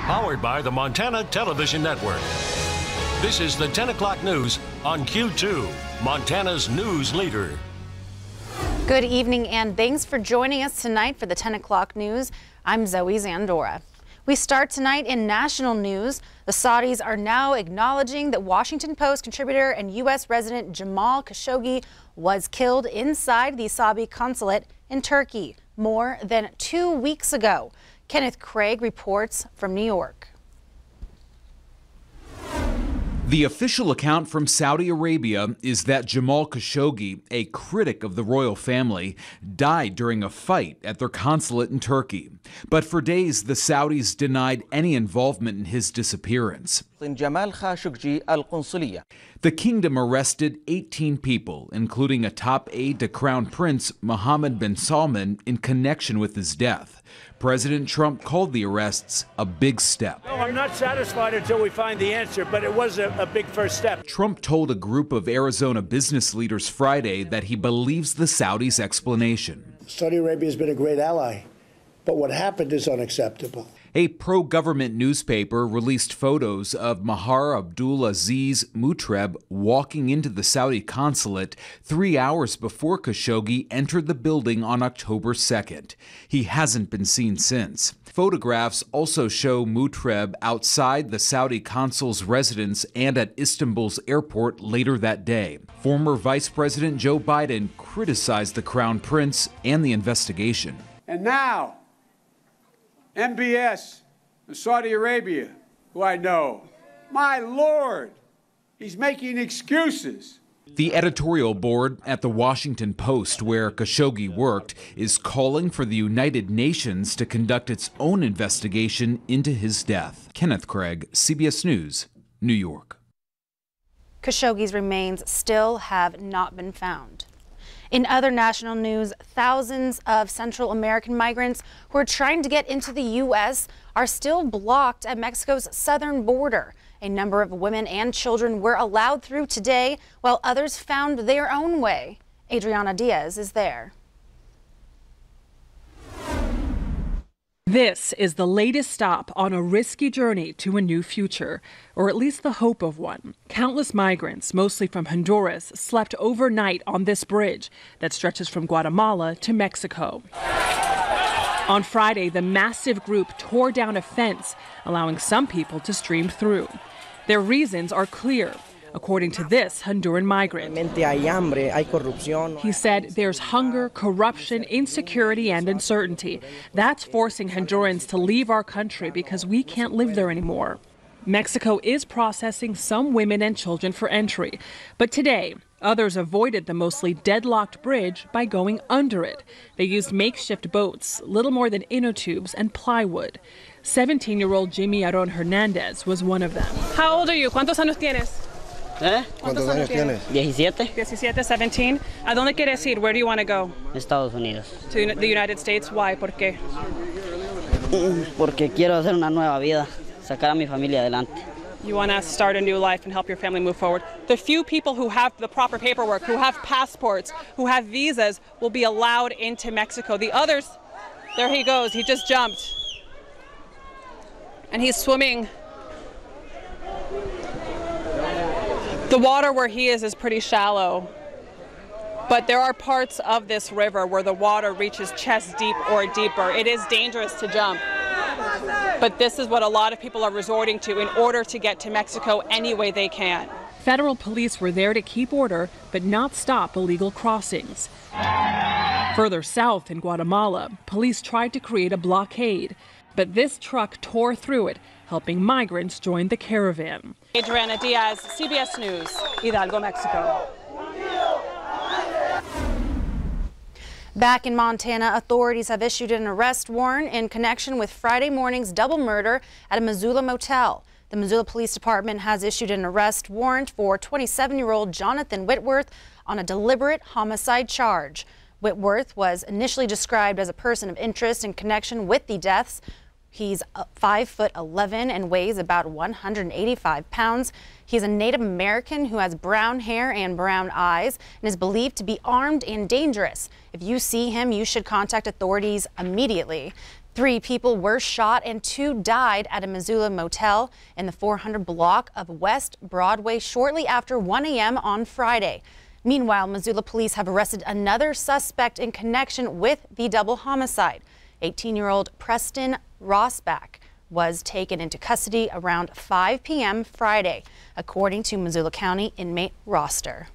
Powered by the Montana Television Network. This is the 10 o'clock news on Q2, Montana's news leader. Good evening and thanks for joining us tonight for the 10 o'clock news. I'm Zoe Zandora. We start tonight in national news. The Saudis are now acknowledging that Washington Post contributor and U.S. resident Jamal Khashoggi was killed inside the Saudi consulate in Turkey more than 2 weeks ago. Kenneth Craig reports from New York. The official account from Saudi Arabia is that Jamal Khashoggi, a critic of the royal family, died during a fight at their consulate in Turkey. But for days, the Saudis denied any involvement in his disappearance. The kingdom arrested 18 people, including a top aide to Crown Prince Mohammed bin Salman, in connection with his death. President Trump called the arrests a big step. No, I'm not satisfied until we find the answer, but it was a big first step. Trump told a group of Arizona business leaders Friday that he believes the Saudis' explanation. Saudi Arabia has been a great ally, but what happened is unacceptable. A pro-government newspaper released photos of Mahar Abdul Aziz Mutreb walking into the Saudi consulate 3 hours before Khashoggi entered the building on October 2nd. He hasn't been seen since. Photographs also show Mutreb outside the Saudi consul's residence and at Istanbul's airport later that day. Former Vice President Joe Biden criticized the Crown Prince and the investigation. And now, MBS in Saudi Arabia, who I know, my Lord, he's making excuses. The editorial board at the Washington Post, where Khashoggi worked, is calling for the United Nations to conduct its own investigation into his death. Kenneth Craig, CBS News, New York. Khashoggi's remains still have not been found. In other national news, thousands of Central American migrants who are trying to get into the U.S. are still blocked at Mexico's southern border. A number of women and children were allowed through today, while others found their own way. Adriana Diaz is there. This is the latest stop on a risky journey to a new future, or at least the hope of one. Countless migrants, mostly from Honduras, slept overnight on this bridge that stretches from Guatemala to Mexico. On Friday, the massive group tore down a fence, allowing some people to stream through. Their reasons are clear. According to this Honduran migrant, he said there's hunger, corruption, insecurity, and uncertainty. That's forcing Hondurans to leave our country because we can't live there anymore. Mexico is processing some women and children for entry, but today, others avoided the mostly deadlocked bridge by going under it. They used makeshift boats, little more than inner tubes, and plywood. 17-year-old Jimmy Aron Hernandez was one of them. How old are you? ¿Cuántos años tienes? ¿Cuántos años tienes? 17. 17. ¿A dónde quieres ir? Where do you want to go? Estados Unidos. To the United States. Why? ¿Por qué? Porque quiero hacer una nueva vida, sacar a mi familia adelante. You want to start a new life and help your family move forward. The few people who have the proper paperwork, who have passports, who have visas, will be allowed into Mexico. The others, there he goes. He just jumped. And he's swimming. The water where he is pretty shallow, but there are parts of this river where the water reaches chest deep or deeper. It is dangerous to jump, but this is what a lot of people are resorting to in order to get to Mexico any way they can. Federal police were there to keep order, but not stop illegal crossings. Further south in Guatemala, police tried to create a blockade, but this truck tore through it, helping migrants join the caravan. Adriana Diaz, CBS News, Hidalgo, Mexico. Back in Montana, authorities have issued an arrest warrant in connection with Friday morning's double murder at a Missoula motel. The Missoula Police Department has issued an arrest warrant for 27-year-old Jonathan Whitworth on a deliberate homicide charge. Whitworth was initially described as a person of interest in connection with the deaths. He's 5'11" and weighs about 185 pounds. He's a Native American who has brown hair and brown eyes and is believed to be armed and dangerous. If you see him, you should contact authorities immediately. 3 people were shot and 2 died at a Missoula motel in the 400 block of West Broadway shortly after 1 a.m. on Friday. Meanwhile, Missoula police have arrested another suspect in connection with the double homicide. 18-year-old Preston Rossback was taken into custody around 5 p.m. Friday, according to Missoula County inmate roster.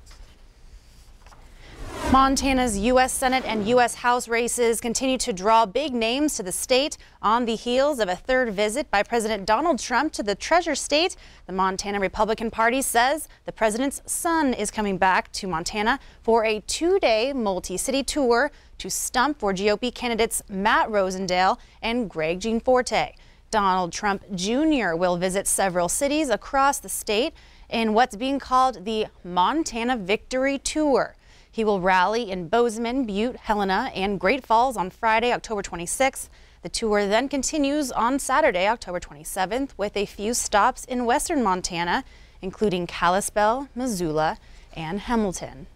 Montana's U.S. Senate and U.S. House races continue to draw big names to the state on the heels of a 3rd visit by President Donald Trump to the Treasure State. The Montana Republican Party says the president's son is coming back to Montana for a 2-day multi-city tour to stump for GOP candidates Matt Rosendale and Greg Gianforte. Donald Trump Jr. will visit several cities across the state in what's being called the Montana Victory Tour. He will rally in Bozeman, Butte, Helena, and Great Falls on Friday, October 26th. The tour then continues on Saturday, October 27th, with a few stops in western Montana, including Kalispell, Missoula, and Hamilton.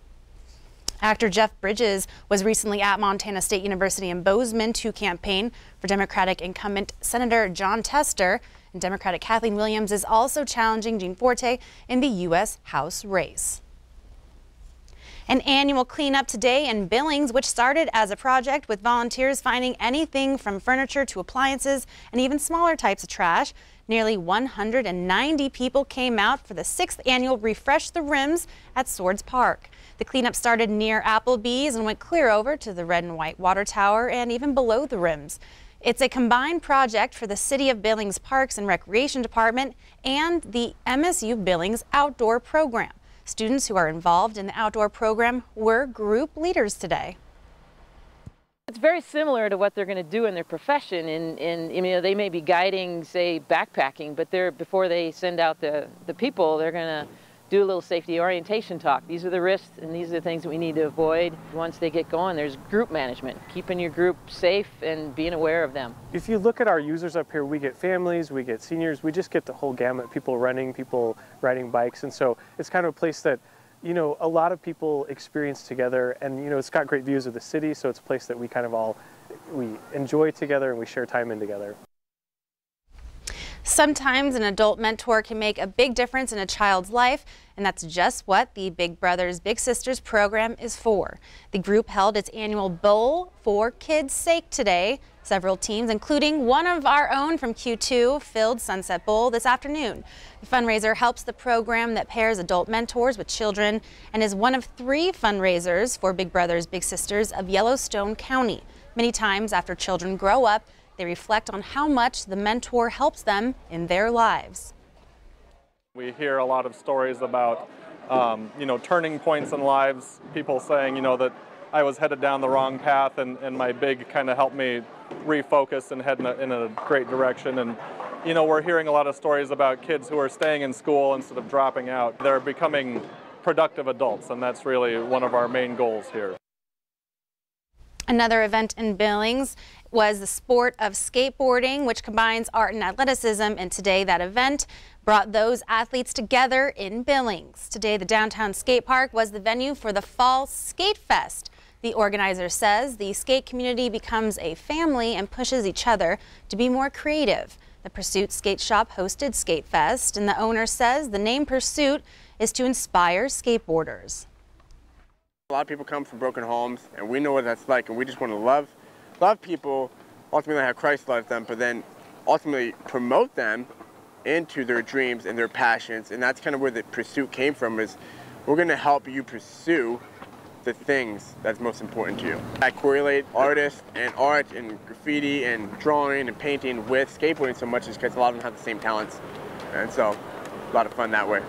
Actor Jeff Bridges was recently at Montana State University in Bozeman to campaign for Democratic incumbent Senator John Tester, and Democratic Kathleen Williams is also challenging Gianforte in the U.S. House race. An annual cleanup today in Billings, which started as a project with volunteers finding anything from furniture to appliances and even smaller types of trash. Nearly 190 people came out for the 6th annual Refresh the Rims at Swords Park. The cleanup started near Applebee's and went clear over to the red and white water tower and even below the rims. It's a combined project for the City of Billings Parks and Recreation Department and the MSU Billings Outdoor Program. Students who are involved in the outdoor program were group leaders today. It's very similar to what they're going to do in their profession. They may be guiding, say, backpacking, but before they send out the people, they're going to do a little safety orientation talk. These are the risks and these are the things that we need to avoid. Once they get going, there's group management, keeping your group safe and being aware of them. If you look at our users up here, we get families, we get seniors, we just get the whole gamut, people running, people riding bikes, and so it's kind of a place that, you know, a lot of people experience together, and you know, it's got great views of the city, so it's a place that we kind of we enjoy together and we share time in together. Sometimes an adult mentor can make a big difference in a child's life, and that's just what the Big Brothers Big Sisters program is for. The group held its annual Bowl for Kids' Sake today. Several teams, including one of our own from Q2, filled Sunset Bowl this afternoon. The fundraiser helps the program that pairs adult mentors with children and is one of 3 fundraisers for Big Brothers Big Sisters of Yellowstone County. Many times after children grow up, they reflect on how much the mentor helps them in their lives. We hear a lot of stories about, turning points in lives, people saying, that I was headed down the wrong path and my big kind of helped me refocus and head in a great direction. And, we're hearing a lot of stories about kids who are staying in school instead of dropping out. They're becoming productive adults, and that's really one of our main goals here. Another event in Billings was the sport of skateboarding, which combines art and athleticism, and today that event brought those athletes together in Billings. Today, the downtown skate park was the venue for the Fall Skate Fest. The organizer says the skate community becomes a family and pushes each other to be more creative. The Pursuit Skate Shop hosted Skate Fest, and the owner says the name Pursuit is to inspire skateboarders. A lot of people come from broken homes, and we know what that's like, and we just want to love people, ultimately how Christ loves them, but then ultimately promote them into their dreams and their passions, and that's kind of where the Pursuit came from, is we're going to help you pursue the things that's most important to you. I correlate artists and art and graffiti and drawing and painting with skateboarding so much is because a lot of them have the same talents, and so a lot of fun that way.